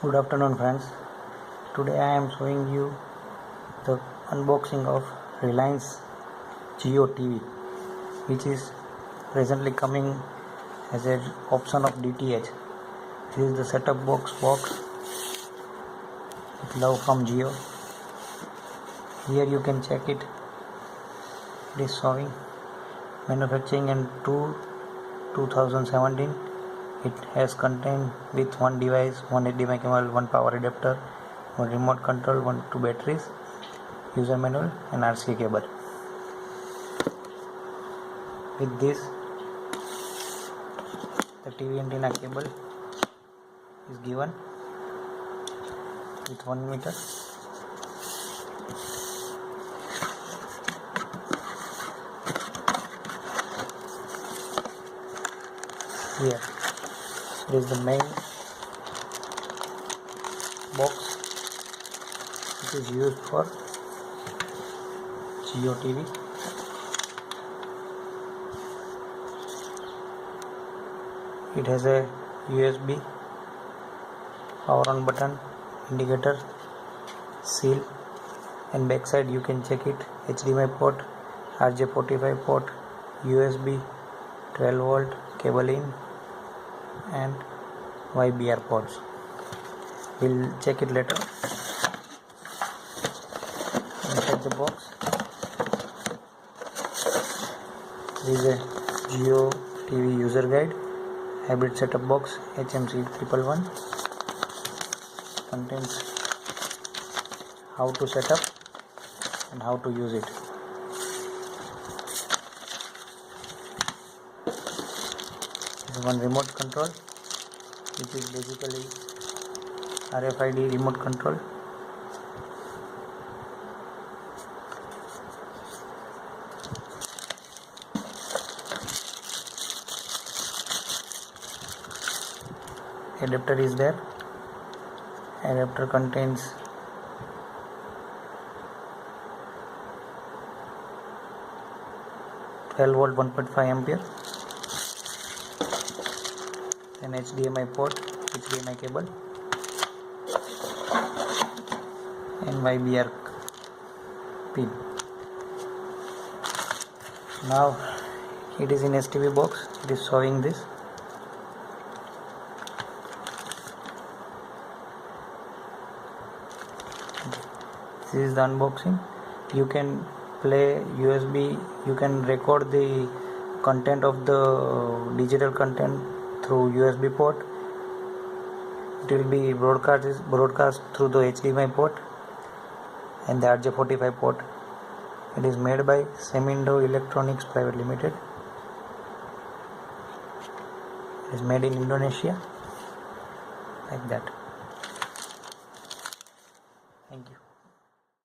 Good afternoon friends. Today I am showing you the unboxing of Reliance Jio TV, which is presently coming as an option of DTH. This is the set-top box with love from Jio. Here you can check it. It is showing manufacturing in 2017. It has contained with one device, one HDMI cable, one power adapter, one remote control, two batteries, user manual and RCA cable. With this, the TV antenna cable is given with 1 meter. Here is the main box which is used for Jio TV. It has a USB, power on button, indicator, seal, and backside you can check it: HDMI port, RJ45 port, USB, 12 volt cable in, and YBR ports. We'll check it later. Inside the box, there is a Jio TV user guide, hybrid setup box HMC 111. Contains how to set up and how to use it. This is one remote control, which is basically RFID remote control. Adapter is there. Adapter contains (12 volt 1.5 ampere), an HDMI port, HDMI cable, and YBR pin. Now it is in STB box. It is showing this. This is the unboxing. You can play USB, you can record the content of the digital content through USB port. It will be broadcast through the HDMI port and the RJ45 port. It is made by Semindo Electronics Private Limited. It is made in Indonesia, like that.